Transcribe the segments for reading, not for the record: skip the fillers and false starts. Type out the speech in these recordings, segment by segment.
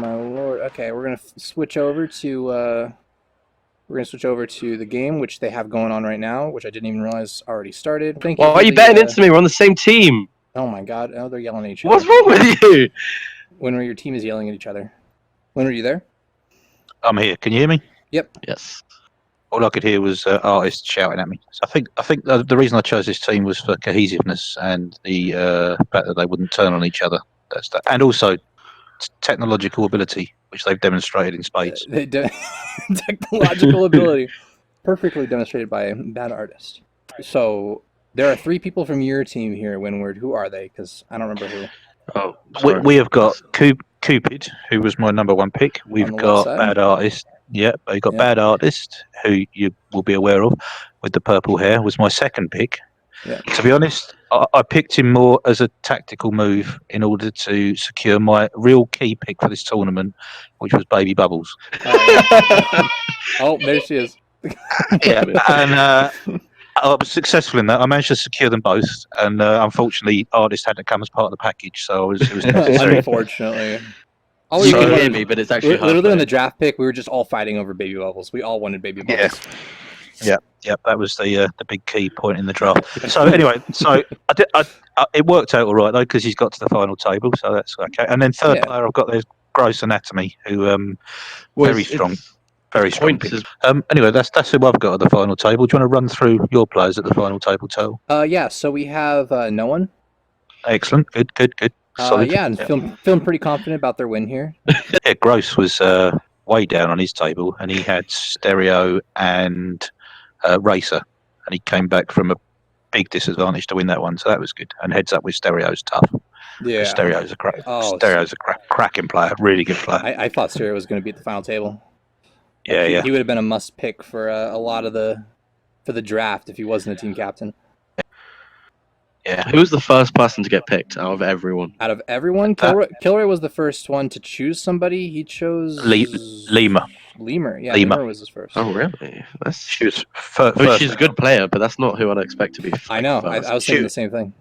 my lord. Okay, we're gonna switch over to the game which they have going on right now, which I didn't even realize already started. Thank you. Why are you betting into me? We're on the same team. Oh my god! Oh, they're yelling at each other. What's wrong with you? Winner, your team is yelling at each other. Winner, are you there? I'm here. Can you hear me? Yep. Yes. All I could hear was artists shouting at me. So I think the reason I chose this team was for cohesiveness and the fact that they wouldn't turn on each other. That's that, and also technological ability, which they've demonstrated in spades. Technological ability, perfectly demonstrated by a bad artist. So there are 3 people from your team here, Winward. Who are they? Because I don't remember who. Oh, We have got Cupid, who was my number 1 pick. We've got Bad Artist. Yeah, we've got Bad Artist, who you will be aware of, with the purple hair, was my 2nd pick. Yeah. To be honest, I picked him more as a tactical move in order to secure my real key pick for this tournament, which was Baby Bubbles. Oh, there she is. Yeah, and I was successful in that. I managed to secure them both, and unfortunately, Artist had to come as part of the package, so it was necessary. Unfortunately. You can hear me, but it's actually literally on the draft pick. We were just all fighting over Baby Bubbles. We all wanted Baby Bubbles. Yeah, that was the big key point in the draft. So anyway, it worked out all right though, because he's got to the final table, so that's okay. And then third player I've got there's Gross Anatomy, who very strong. Anyway, that's who I've got at the final table. Do you want to run through your players at the final table, Total? Yeah. So we have no one. Excellent. Good. Solid. Yeah, and feeling pretty confident about their win here. Yeah, Gross was way down on his table, and he had Stereo and Racer, and he came back from a big disadvantage to win that one, so that was good. And heads up with Stereo's tough. Yeah, Stereo's a cracking player, really good player. I thought Stereo was going to be at the final table. Yeah. He would have been a must pick for a lot of for the draft if he wasn't a team captain. Yeah. Who was the first person to get picked out of everyone? Out of everyone, Kilroy was the first one to choose somebody. He chose Lemur. Yeah, Lemur was his first. Oh, really? She was first. She's a good player, but that's not who I'd expect to be. I know. I was thinking the same thing.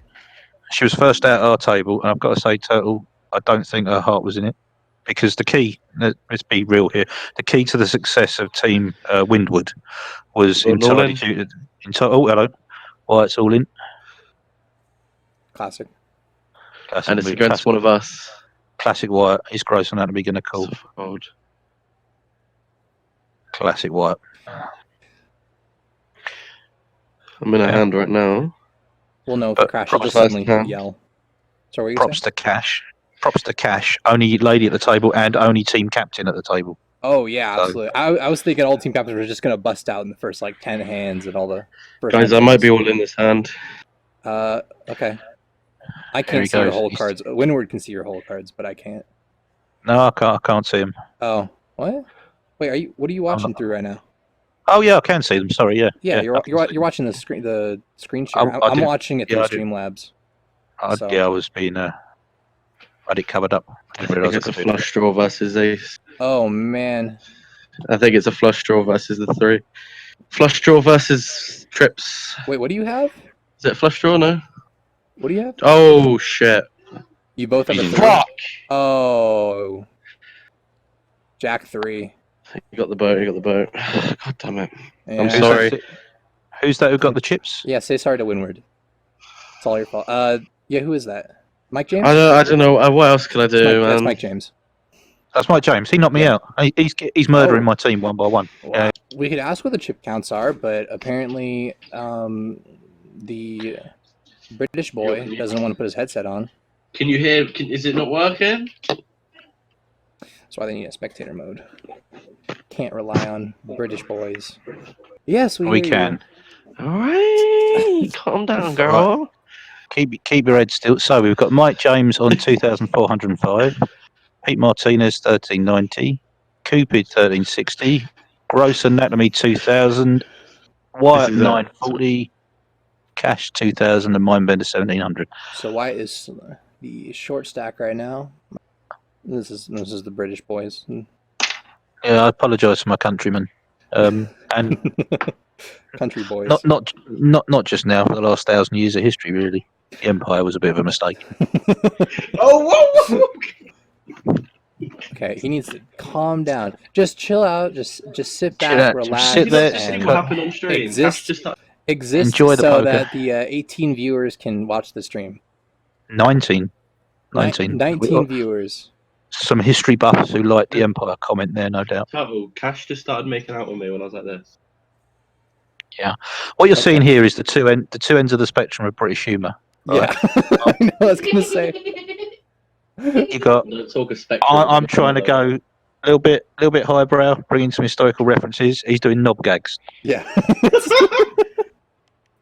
She was first out our table, and I've got to say, Turtle, I don't think her heart was in it, because the key. Let's be real here. The key to the success of Team Windward was entirely due to. Oh, hello. Why it's all in. Classic. And it's against one of us. Classic Wyatt. Is Gross Anatomy going to call? Classic Wyatt. I'm in a hand right now. We'll know if Crash will just suddenly yell. So props to Cash. Props to Cash. Only lady at the table and only team captain at the table. Oh yeah, absolutely. I was thinking all team captains were just going to bust out in the first 10 hands and all the. Guys, I might be all in this hand. Okay. I can't see your whole cards. Windward can see your whole cards, but I can't. No, I can't see them. Oh, what? Wait, what are you watching through right now? Oh yeah, I can see them. Sorry, yeah. Yeah, you're watching the screen share. I'm watching it through Streamlabs. I was being I had it covered up. I think it's a flush draw versus ace. Oh man. I think it's a flush draw versus the 3. Flush draw versus trips. Wait, what do you have? Is it flush draw? No. What do you have? Oh shit! You both have a 3. Fuck! Oh. Jack 3. You got the boat. God damn it! Yeah. I'm sorry. Who's that who got the chips? Yeah, say sorry to Windward. It's all your fault. Yeah, who is that? Mike James? I don't know. What else can I do, man? That's Mike James. That's Mike James. He knocked me out. He's murdering my team one by one. Well, we could ask what the chip counts are, but apparently the British boy doesn't want to put his headset on. Can you hear? Is it not working? That's why they need a spectator mode. Can't rely on British boys. Yes, we can. All right, calm down, girl. Keep your head still. So we've got Mike James on 2,405, Pete Martinez 1,390, Cupid 1,360, Gross Anatomy 2,000, Wyatt 940, Cash 2,000, and Mindbender 1,700. So Wyatt is the short stack right now. This is the British boys. Yeah, I apologise for my countrymen. And country boys. Not just now. For the last 1,000 years of history, really, the empire was a bit of a mistake. Oh, whoa! Okay, Okay, he needs to calm down. Just chill out. Just sit Chill back, out, just relax, sit there, Just see and what happened on stream. exist. Cash just started. Exist Enjoy the so poker. that the 18 viewers can watch the stream. 19. 19. 19 viewers. Some history buffs who like the Empire comment there, no doubt. Travel. Cash just started making out with me when I was like this. What you're Okay. seeing here is the two ends of the spectrum of British humour. Yeah, I know. I was gonna say. You got. Don't talk a spectrum. I'm trying to go a little bit highbrow, bringing some historical references. He's doing knob gags. Yeah.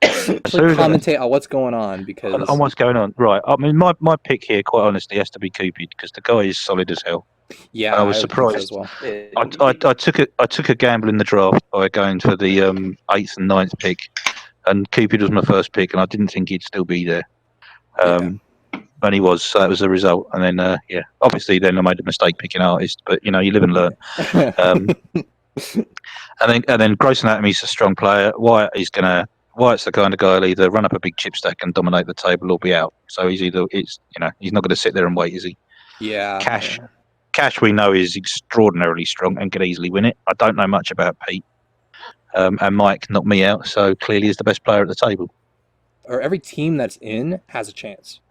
Actually, commentate on what's going on because On what's going on, right? I mean, my pick here, quite honestly, has to be Cupid because the guy is solid as hell. yeah, I was would think so surprised. as well. I took a gamble in the draft by going for the 8th and 9th pick, and Cupid was my first pick, and I didn't think he'd still be there. And he was, so that was the result. And then, obviously, then I made a mistake picking artist, but you live and learn. And then Gross Anatomy's a strong player. Wyatt's the kind of guy who'll either run up a big chip stack and dominate the table or be out. So he's not going to sit there and wait, is he? Yeah. Cash we know is extraordinarily strong and could easily win it. I don't know much about Pete. And Mike knocked me out, so clearly is the best player at the table. Or every team that's in has a chance.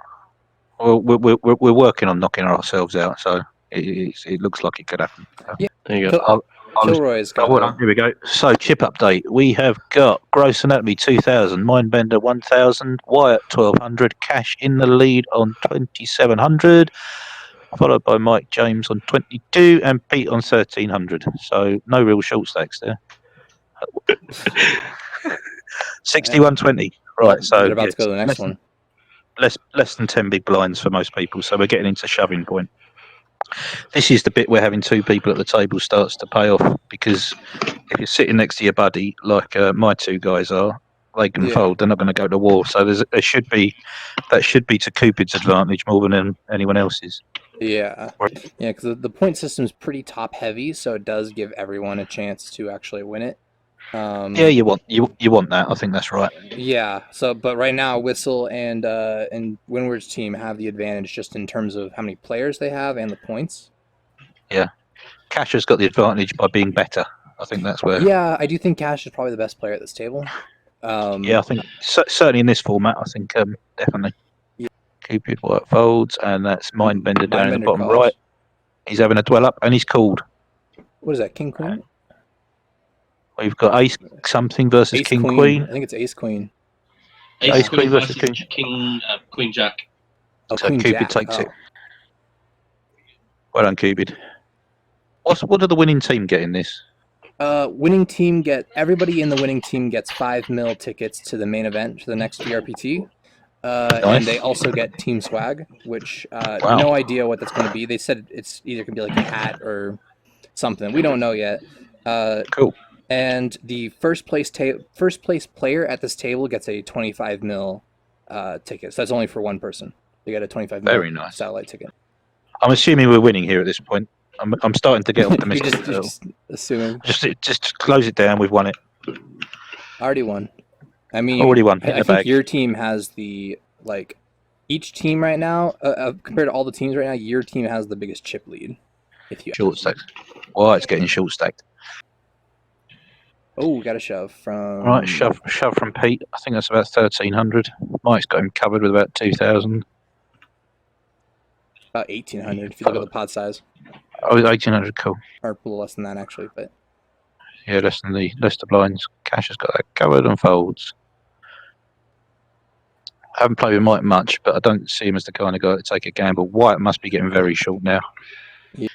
Well, we're working on knocking ourselves out, so it looks like it could happen. Yeah. There you go. Kilroy's got. Here we go. So chip update. We have got Gross Anatomy 2000, Mindbender 1000, Wyatt 1200, Cash in the lead on 2700, followed by Mike James on 22 and Pete on 1300. So no real short stacks there. 61-20. Right. So They're about to go to the next one. Less than 10 big blinds for most people, so we're getting into shoving point. This is the bit where having two people at the table starts to pay off, because if you're sitting next to your buddy, like my two guys are, they can fold. They're not going to go to war. So that should be to Cupid's advantage more than anyone else's. Yeah, because the point system is pretty top heavy, so it does give everyone a chance to actually win it. You want that. I think that's right. Yeah. So, but right now, Whistle and Windward's team have the advantage just in terms of how many players they have and the points. Yeah, Cash has got the advantage by being better. I think that's where. Yeah, I do think Cash is probably the best player at this table. I think certainly in this format. I think definitely. Yeah. Cupid White folds, and that's Mindbender down in the bottom calls. right. He's having a dwell up, and he's called. What is that? King Queen. We've got Ace something versus Ace King Queen. I think it's Ace Queen. Ace Queen versus King. Queen Jack. Oh, So Queen Cupid Jack. takes it. Well done, Cupid. What did the winning team get in this? Winning team everybody in the winning team gets 5 mil tickets to the main event for the next GRPT. Nice. And they also get team swag, which no idea what that's going to be. They said it's either going to be like a hat or something. We don't know yet. Cool. And the first place player at this table gets a 25 mil ticket. So that's only for one person. They get a 25 mil Very nice. satellite ticket. I'm assuming we're winning here at this point. I'm starting to get optimistic. You're just assuming. Just close it down. We've won it. Already won. I mean, Already won. I think your team has each team right now, compared to all the teams right now, your team has the biggest chip lead. If you Short stacked. Well, it's getting short stacked. Oh, we got a shove from. Right, shove from Pete. I think that's about 1,300. Mike's got him covered with about 2,000. About 1,800 if you look at the pot size. Oh, 1,800. Cool. Or a little less than that actually, but. Yeah, less the blinds. Cash has got that covered and folds. I haven't played with Mike much, but I don't see him as the kind of guy to take a gamble. White must be getting very short now. Yeah.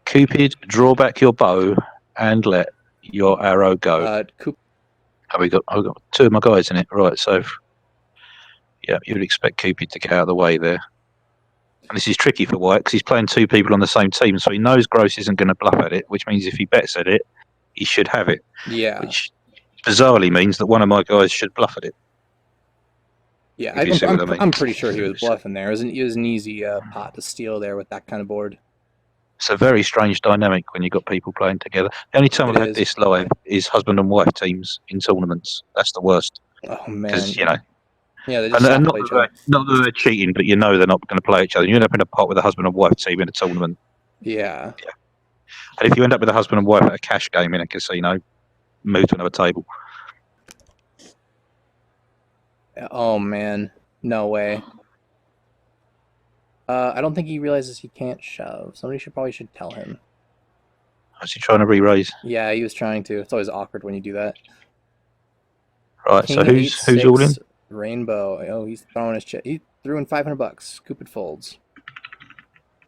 Cupid, draw back your bow and let your arrow go. I've got two of my guys in it, right? So, yeah, you would expect Cupid to get out of the way there. And this is tricky for White because he's playing two people on the same team, so he knows Gross isn't going to bluff at it, which means if he bets at it, he should have it. Yeah. Which bizarrely means that one of my guys should bluff at it. Yeah, I'm pretty sure he was bluffing there. It was an easy pot to steal there with that kind of board. It's a very strange dynamic when you've got people playing together. The only time I've had this live is husband and wife teams in tournaments. That's the worst. Oh, man. Because, Yeah, they just not play each other. that they're cheating, but they're not going to play each other. You end up in a pot with a husband and wife team in a tournament. Yeah. And if you end up with a husband and wife at a cash game in a casino, move to another table. Oh man, no way. I don't think he realizes he can't shove. Somebody should tell him. Is he trying to re-raise? Yeah, he was trying to. It's always awkward when you do that. Right. King So who's all in? 8-6 rainbow. Oh, he's throwing his chip. He threw in $500. Scoop it folds.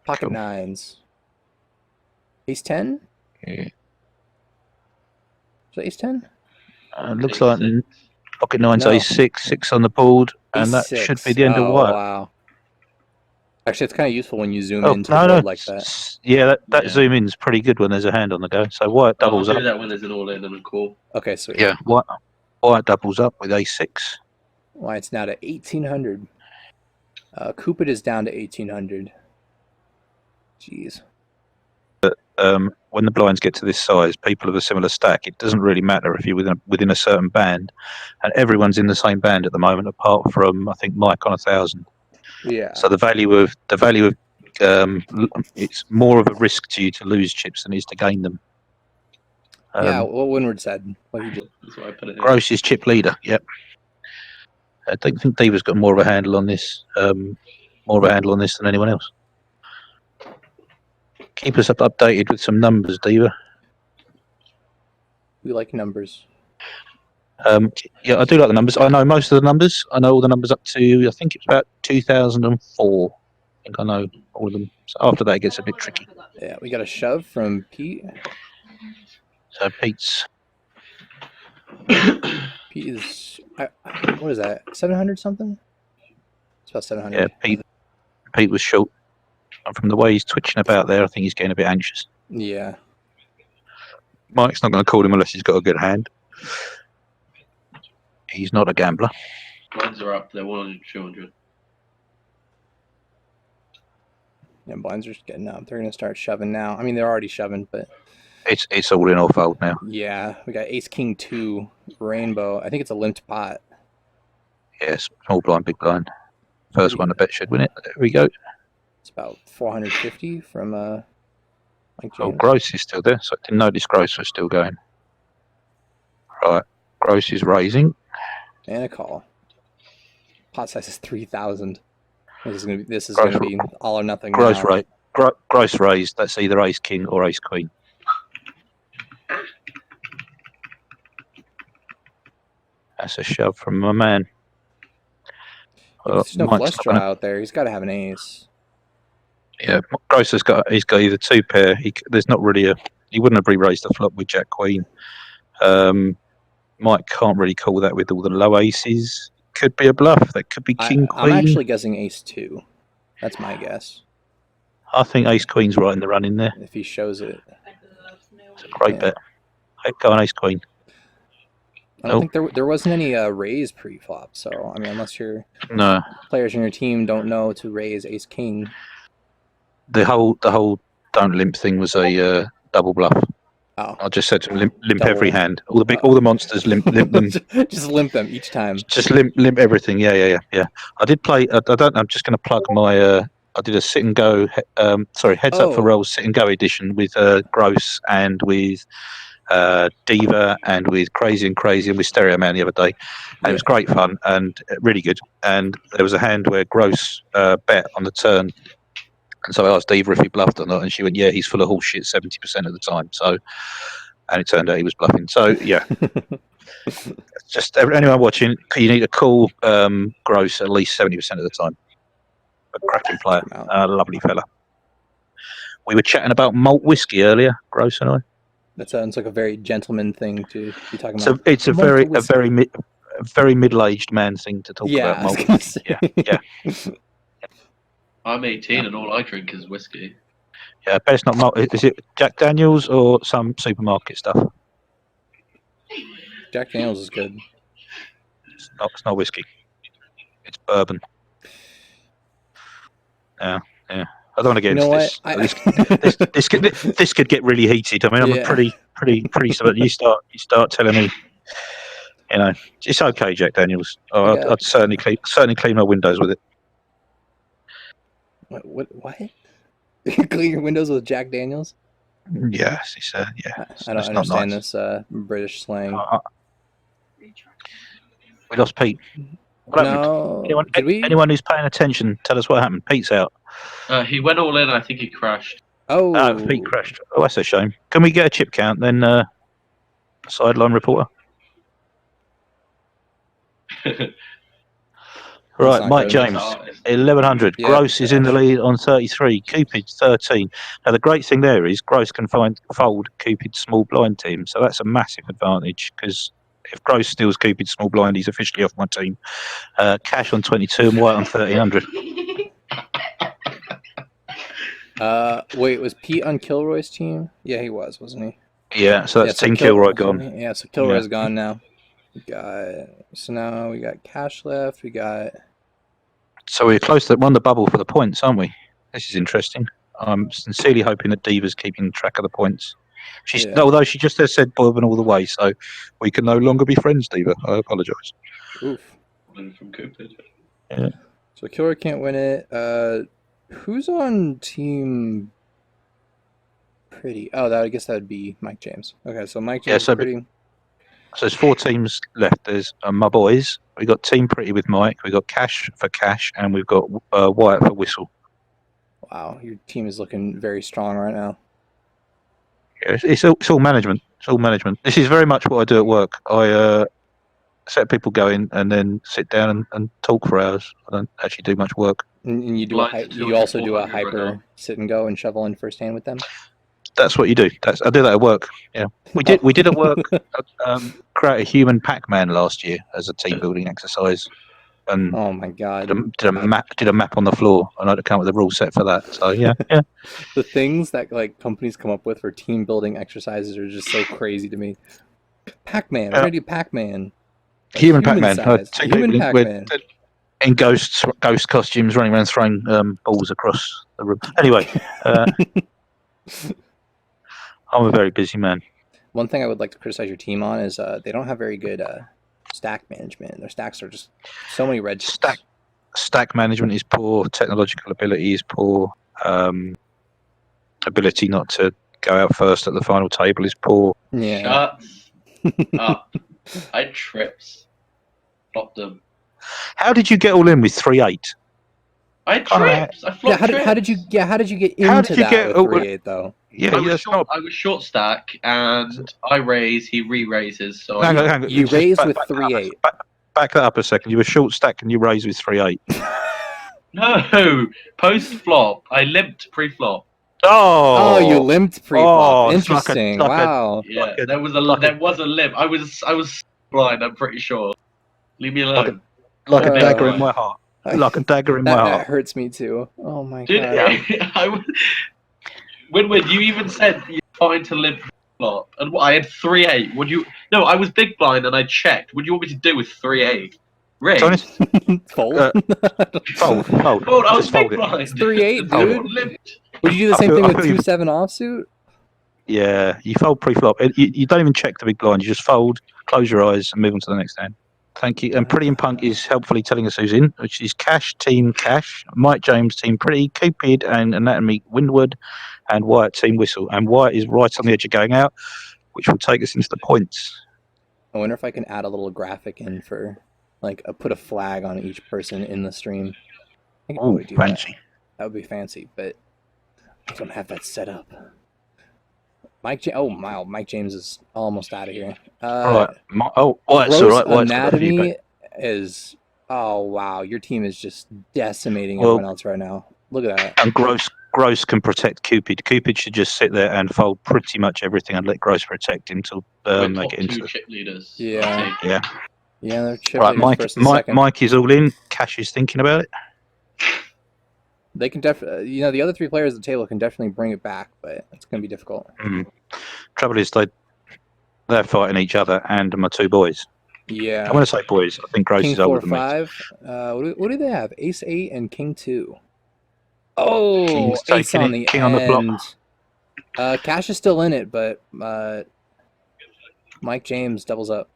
Pocket Cool. nines. Ace 10? Yeah. Is it ace 10? Looks Ace like six. pocket nine's No. A6, 6 on the board, and Ace that 6. should be the end of Oh, white. wow. Actually, it's kind of useful when you zoom Oh, into the board like that. Yeah, that Yeah. zoom in's pretty good when there's a hand on the go. So white I'll doubles do up. that when there's an all-in and a call. Okay, sweet. Yeah, white doubles up with A6. Why it's now to 1800. Cupid is down to 1800. Jeez. When the blinds get to this size, people of a similar stack, it doesn't really matter if you're within a certain band, and everyone's in the same band at the moment, apart from I think Mike on 1,000. Yeah. So the value of it's more of a risk to you to lose chips than it is to gain them. Yeah, what Winward said. What he just... That's why I put it here. Gross is chip leader. Yep. I don't think Diva's got more of a handle on this. More of a handle on this than anyone else. Keep us updated with some numbers, Diva. We like numbers. Yeah, I do like the numbers. I know most of the numbers. I know all the numbers up to, I think it's about 2004. I think I know all of them. So after that, it gets a bit tricky. Yeah, we got a shove from Pete. So Pete's, Pete is... what is that? 700 something? It's about 700. yeah, Pete was short. And from the way he's twitching about there, I think he's getting a bit anxious. Yeah. Mike's not going to call him unless he's got a good hand. He's not a gambler. Blinds are up. They're 100, 200. Yeah, blinds are just getting up. They're going to start shoving now. I mean, they're already shoving, but... It's all in or fold now. Yeah, we got ace king 2 rainbow. I think it's a limped pot. Yes, small blind, big blind. First one I bet should win it. There we go. It's about 450 from Mike James. Oh, Gross is still there, so I didn't notice Gross was still going. Right, Gross is raising. And a call. Pot size is 3,000. This is gonna be all or nothing. Gross now. Gross raised. That's either ace king or ace queen. That's a shove from my man. There's no Mike's flush not draw gonna- out there. He's got to have an ace. Yeah, Gross he's got either two pair. There's not really he wouldn't have re-raised the flop with Jack Queen. Mike can't really call that with all the low aces. Could be a bluff. That could be King I'm Queen. actually guessing ace 2. That's my guess. I think Ace Queen's right in the run in there. If he shows it. It's a great bet. I'd go on Ace Queen. I don't think there wasn't any raise pre-flop. So I mean, unless your No, players in your team don't know to raise ace king. the whole don't limp thing was a double bluff. Oh, I just said to him, limp Double. every hand. All the monsters limp them. just limp them each time. Just limp everything. Yeah. I did play. I'm just going to plug my. I did a sit and go. Heads up for rolls sit and go edition with Gross and with Diva and with Crazy and with Stereo Man the other day, and it was great fun and really good. And there was a hand where Gross bet on the turn, and so I asked Diva if he bluffed or not, and she went, "Yeah, he's full of horseshit 70% of the time." So, and it turned out he was bluffing. So yeah. Just anyone watching, you need to call Gross at least 70% of the time. A cracking player, a lovely fella. We were chatting about malt whiskey earlier, Gross and I. That sounds like a very gentleman thing to be talking about. It's a very middle-aged man thing to talk about I was malt gonna whiskey. say. Yeah. I'm 18 and all I drink is whiskey. Yeah, best not malt. Is it Jack Daniels or some supermarket stuff? Jack Daniels is good. It's not whiskey. It's bourbon. Yeah. I don't want to get into this. This could get really heated. I mean, I'm a pretty. But you start telling me, it's okay, Jack Daniels. Oh, I'd certainly clean my windows with it. What? Clean your windows with Jack Daniels. Yes, it's I it's don't not understand nice. this British slang. We lost Pete. What happened? No, did we? Anyone who's paying attention, tell us what happened. Pete's out. He went all in. I think he crashed. Pete Oh, crashed. Oh, that's a shame. Can we get a chip count then, sideline reporter? That's Right, not Mike good. James, Artist. 1100. Yeah, Gross is in the trash. lead on 33. Cupid 13. Now the great thing there is Gross can fold Cupid's small blind team, so that's a massive advantage because if Gross steals Cupid's small blind, he's officially off my team. Cash on 22 and White on 1300. Wait, was Pete on Kilroy's team? Yeah, he was, wasn't he? Yeah, so that's Team Kilroy gone. Yeah, so Kilroy's gone now. So now we got Cash left. We got. So we're close to won the bubble for the points, aren't we? This is interesting. I'm sincerely hoping that Diva's keeping track of the points. Although she just has said Bourbon all the way, so we can no longer be friends, Diva. I apologise. Oof. From Cupid. Yeah. So Kilroy can't win it. Who's on team Pretty? Oh, I guess that would be Mike James. Okay, so Mike James so Pretty. So there's 4 teams left. There's my boys. We got Team Pretty with Mike. We got Cash for Cash, and we've got Wyatt for Whistle. Wow, your team is looking very strong right now. Yeah, it's all management. It's all management. This is very much what I do at work. I set people going and then sit down and talk for hours. I don't actually do much work. And you do Blind you also do a 400 right now. hyper sit and go and shovel in first hand with them. That's what you do. I do that at work. Yeah, we did at work. Create a human Pac-Man last year as a team building exercise, and Oh my god. did a map on the floor, and I had to come up with a rule set for that. So yeah. The things that like companies come up with for team building exercises are just so crazy to me. Pac-Man, we're gonna do Pac-Man. Human Pac-Man. Size. Two Human people Pac-Man. in ghost costumes running around throwing balls across the room. Anyway, I'm a very busy man. One thing I would like to criticize your team on is they don't have very good stack management. Their stacks are just so many red chips. Stack management is poor. Technological ability is poor. Ability not to go out first at the final table is poor. Yeah. Shut up. I had trips. Flopped them. How did you get all in with 3-8? I had trips. I flopped trips. How did you get into that with 3-8 though? Yeah, I was short stack and I raise, he re-raises. So hang on. You raised with 3-8. Back that up a second. You were short stack and you raised with 3-8. No, post flop. I limped pre-flop. Oh, you limped pre-flop. Interesting. Wow. Yeah, there was a limp. I was blind. I'm pretty sure. Leave me alone. Like a dagger in my heart. Like a dagger in my heart. That hurts me too. Oh my Dude, god. Win, you even said you're fine to limp flop, and what, I had 3-8. Would you? No, I was big blind and I checked. What do you want me to do with 3-8? Raise. Fold. Fold. Fold. I was big blind. It's 3-8, dude. Limped. Would you do the same thing with 2-7 offsuit? Yeah, you fold pre-flop. You don't even check the big blind. You just fold, close your eyes, and move on to the next hand. Thank you. And Pretty and Punk is helpfully telling us who's in, which is Cash, Team Cash, Mike James, Team Pretty, Cupid and Anatomy Windward, and Wyatt, Team Whistle. And Wyatt is right on the edge of going out, which will take us into the points. I wonder if I can add a little graphic in for, like, put a flag on each person in the stream. I can probably do fancy. That would be fancy, but I don't have that set up. Mike James is almost out of here. All right. Wyatt's all right. Wyatt's Anatomy is... Oh, wow. Your team is just decimating everyone else right now. Look at that. And Gross can protect Cupid. Cupid should just sit there and fold pretty much everything and let Gross protect him till they get into two chip leaders. Yeah. Yeah. Yeah, they're chip right, leaders first and second. Mike is all in. Cash is thinking about it. They can definitely, the other 3 players at the table can definitely bring it back, but it's going to be difficult. Trouble is, they're fighting each other and my 2 boys. Yeah. I'm going to say boys. I think Gross King is older than me. 4-5. What do they have? Ace 8 and King 2. Oh, King's ace on the King end. on the flop. Cash is still in it, but Mike James doubles up.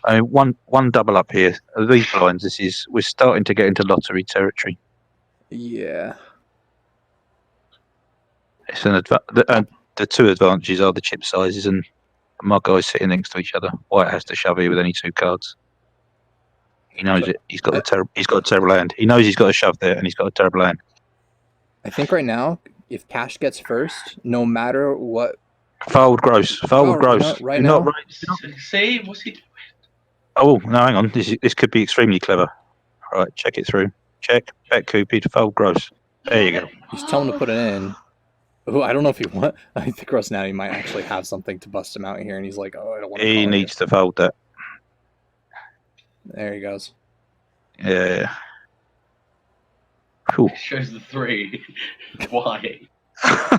I mean, one double up here. These blinds, we're starting to get into lottery territory. Yeah. It's the two advantages are the chip sizes and my guys sitting next to each other. White has to shove here with any two cards. He knows it. He's got a terrible hand. He knows he's got to shove there, and he's got a terrible hand. I think right now, if Cash gets first, no matter what. Fold gross. Fold gross. No, right now. See, what's he doing? Oh no, hang on. This could be extremely clever. All right, check it through. Check. Bet Cupid. Fold gross. There you go. He's telling him to put it in. Oh, I don't know if he want. I think Russ now he might actually have something to bust him out here, and he's like, "Oh, I don't want to." He needs to fold that. There he goes. Yeah. Cool. It shows the 3. Why? What's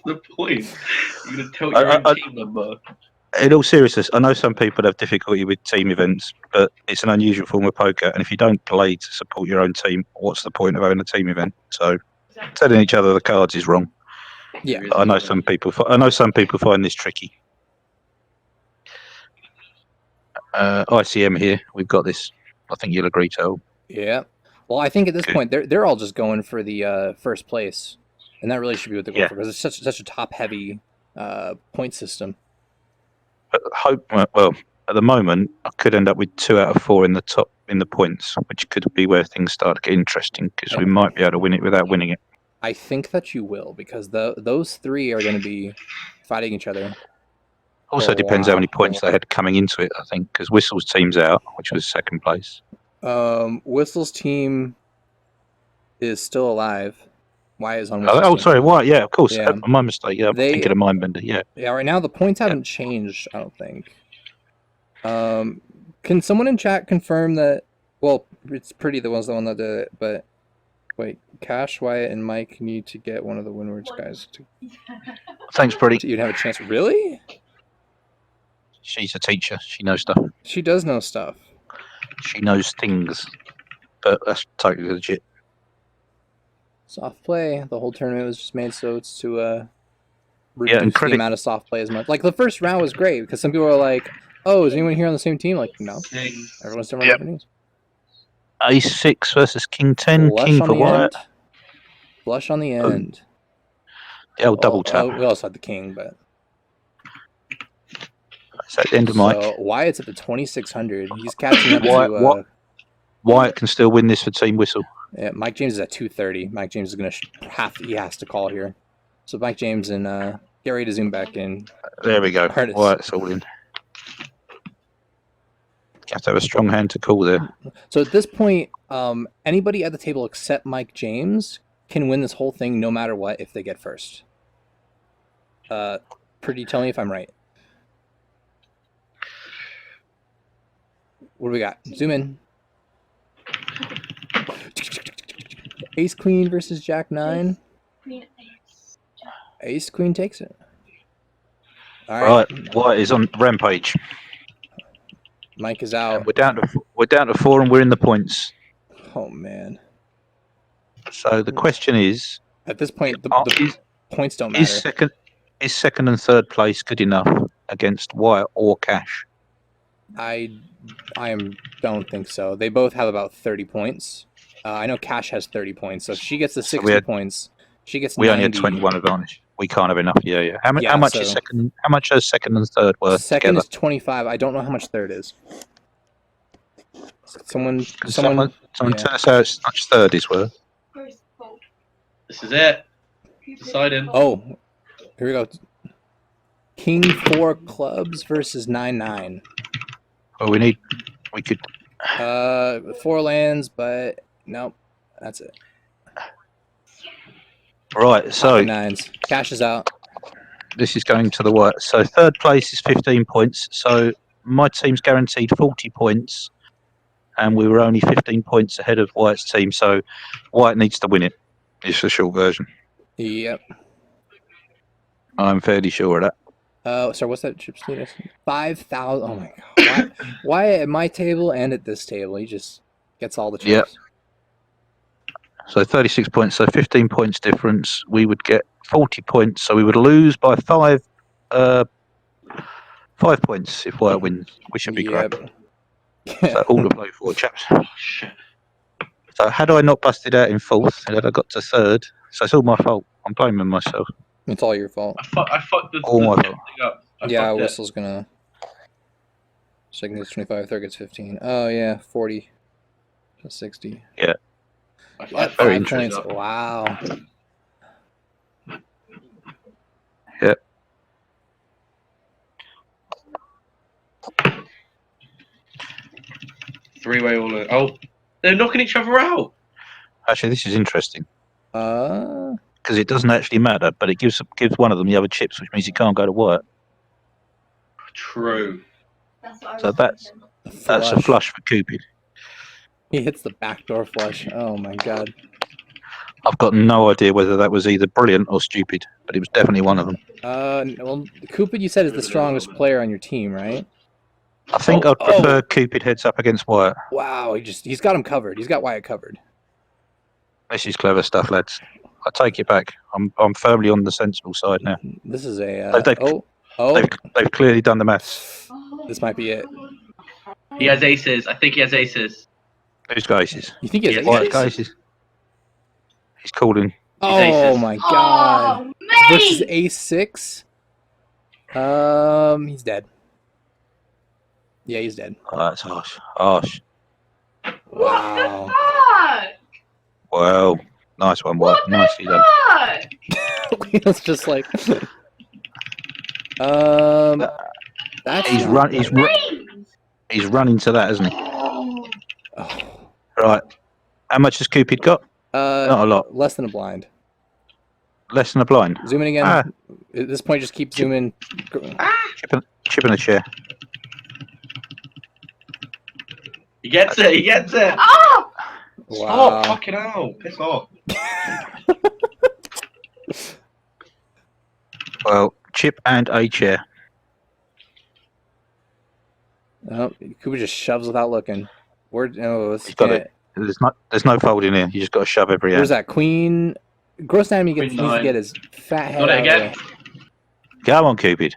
the point? You're gonna tell your own team member. In all seriousness, I know some people have difficulty with team events, but it's an unusual form of poker. And if you don't play to support your own team, what's the point of having a team event? So, telling each other the cards is wrong. Yeah, I know some people. Find this tricky. ICM here. We've got this. I think you'll agree, to. Yeah. Well, I think at this point they're all just going for the first place, and that really should be what they're going for because it's such a top heavy point system. But at the moment, I could end up with 2 out of 4 in the points, which could be where things start to get interesting because we might be able to win it without winning it. I think that you will because those 3 are going to be fighting each other. Also depends how many points they had coming into it, I think, because Whistle's team's out, which was second place. Whistle's team is still alive. Wyatt is on Whistle's team. Sorry, Wyatt, yeah, of course. Yeah. My mistake, yeah, I'm thinking of Mindbender, yeah. Yeah, right now the points haven't changed, I don't think. Can someone in chat confirm that, well, it's Pretty the one that did it, but wait, Cash, Wyatt, and Mike need to get one of the Windwards guys to... Thanks, Pretty. You'd have a chance. Really? She's a teacher. She knows stuff. She does know stuff. She knows things, but that's totally legit. Soft play. The whole tournament was just made so it's to reduce the amount of soft play as much. Like the first round was great because some people were like, "Oh, is anyone here on the same team?" Like, no, everyone's different companies. Ace 6 versus King 10. King for Wyatt. Flush on the end. The old double tap. We also had the king, but. It's at the end of Mike. So Wyatt's at the 2600. He's catching up to. Wyatt can still win this for Team Whistle. Yeah, Mike James is at 230. Mike James is gonna he has to call here. So Mike James and get ready to zoom back in. There we go. Artist. Wyatt's all in. You have to have a strong hand to call there. So at this point, anybody at the table except Mike James can win this whole thing no matter what if they get first. Pretty, tell me if I'm right. What do we got? Zoom in. Ace Queen versus Jack 9. Ace Queen takes it. All right. White is on rampage. Mike is out. We're down to 4 and we're in the points. Oh man. So the question is, at this point, the points don't matter. Is second and third place good enough against Wyatt or Cash? I don't think so. They both have about 30 points. I know Cash has 30 points, so if she gets the 60 points, she gets 90. We only had 21 advantage. We can't have enough. Yeah. How much is second? How much is second and third worth? Second together? is 25. I don't know how much third is. Someone tell us how much third is worth. This is it. Deciding. Oh, here we go. King 4 clubs versus 9-9. Well, we could. 4 lands, but nope, that's it. Right, so nines. Cash is out. This is going to the White. So third place is 15 points. So my team's guaranteed 40 points, and we were only 15 points ahead of White's team. So White needs to win it. It's the short version. Yep. I'm fairly sure of that. Sorry, what's that chip status? 5,000. Oh my god. Why at my table and at this table? He just gets all the chips. Yep. So 36 points. So 15 points difference. We would get 40 points. So we would lose by 5 5 points if White wins. We should be great. Yep. So all to play for, chaps. Oh, shit. So had I not busted out in fourth, and had I got to third, so it's all my fault. I'm blaming myself. It's all your fault. I fucked the All my tip fault. thing up. Yeah, Whistle's gonna. Second gets 25, third gets 15. Oh yeah, 40 to 60. Yeah. Yep, Very 5 points. interesting. Wow. Yep. Three-way all in. Oh, they're knocking each other out. Actually, this is interesting Uh, because it doesn't actually matter, but it gives one of them the other chips, which means he can't go to work. True. So that's a flush for Cupid. He hits the backdoor flush. Oh my god. I've got no idea whether that was either brilliant or stupid, but it was definitely one of them. Well, Cupid, you said is the strongest player on your team, right? I think I'd prefer Cupid heads up against Wyatt. Wow, he's got him covered. He's got Wyatt covered. This is clever stuff, lads. I take it back. I'm firmly on the sensible side now. This is a They've clearly done the maths. This might be it. He has aces. I think he has aces. Who's got aces? You think he has Wyatt's aces? got aces. He's calling. Oh aces. my god. Oh, Versus mate! A6. He's dead. Yeah, he's dead. Oh, that's harsh. Harsh. Wow. What the fuck? Well, nice one, Wyatt. What the Nicely done. fuck? It's just like. That's He's running to that, isn't he? Oh. Oh. Right. How much has Cupid got? Not a lot. Less than a blind. Less than a blind. Zoom in again. Ah. At this point, just keep zooming. Chip in a chair. He gets it. He gets it. Oh! Wow. Stop fucking out. Piss off. Well, chip and a chair. Oh, Cooper just shoves without looking. He's got it. There's no folding here. You just got to shove every hand. Where's that? Queen. Gross enemy needs to nine. get his fat head Got it out of again. the- Go on, Cupid.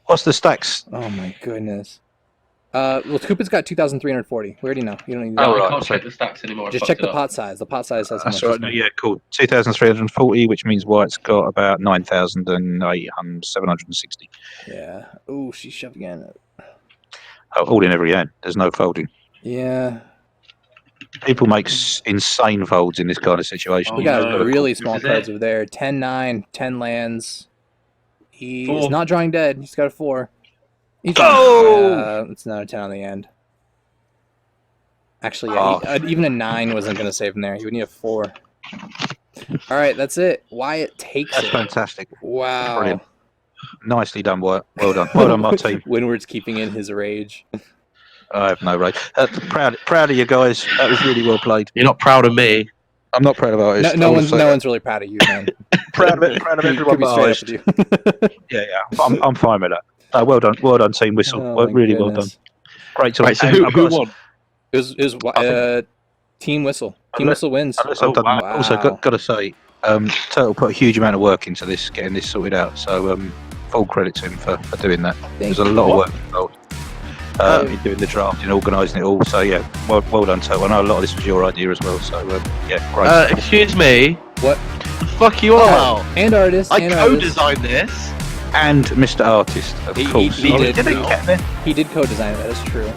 What's the stacks? Oh my goodness. Well, Cupid's got 2,340. We already know. You don't need to Oh, know. I right, can't so- check the stacks anymore. I Just fucked check it the up. pot size. The pot size has how That's much. right. No, yeah, cool. 2,340, which means White's got about 9,760. Yeah. Oh, she shoved again. Oh, all in every hand. There's no folding. Yeah. People make insane folds in this kind of situation. We Oh, got no. really This small is cards it. over there. 10-9, 10 lands. He's Four. not drawing dead. He's got a 4. He's Go! it's not a 10 on the end. Actually, yeah, even a 9 wasn't going to save him there. He would need a 4. All right, that's it. Wyatt takes That's it. fantastic. Wow. Brilliant. Nicely done, Wyatt. Well done. Well done, my team. Windward's keeping in his rage. I have no rage. Proud of you guys. That was really well played. You're not proud of me. I'm not proud of artists. No one's really proud of you, man. proud of everyone Could be but straight artists. up with you. Yeah. I'm fine with that. Well done, Team Whistle. Oh, well, my really well done. goodness. Great to Right, so and who I've got to- won? It was Team Whistle. Team Unless- Whistle wins. Unless I've done that. Wow. Also, got to say, Turtle put a huge amount of work into this, getting this sorted out. So, full credit to him for doing that. There's a lot of work involved. In doing the draft and organising it all. So, yeah, well done, Turtle. I know a lot of this was your idea as well. So, yeah, great. Excuse me. What? The fuck you on about? And artist. I and artist. co-designed this. And Mr. Artist, of course. he did. Didn't get there. He did co-design it. That is true.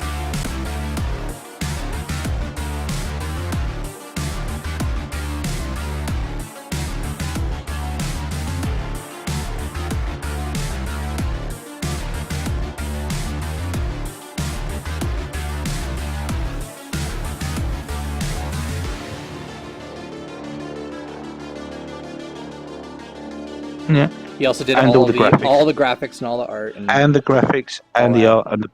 Yeah. He also did And all the graphics. all the graphics and all the art. And the graphics and the art and the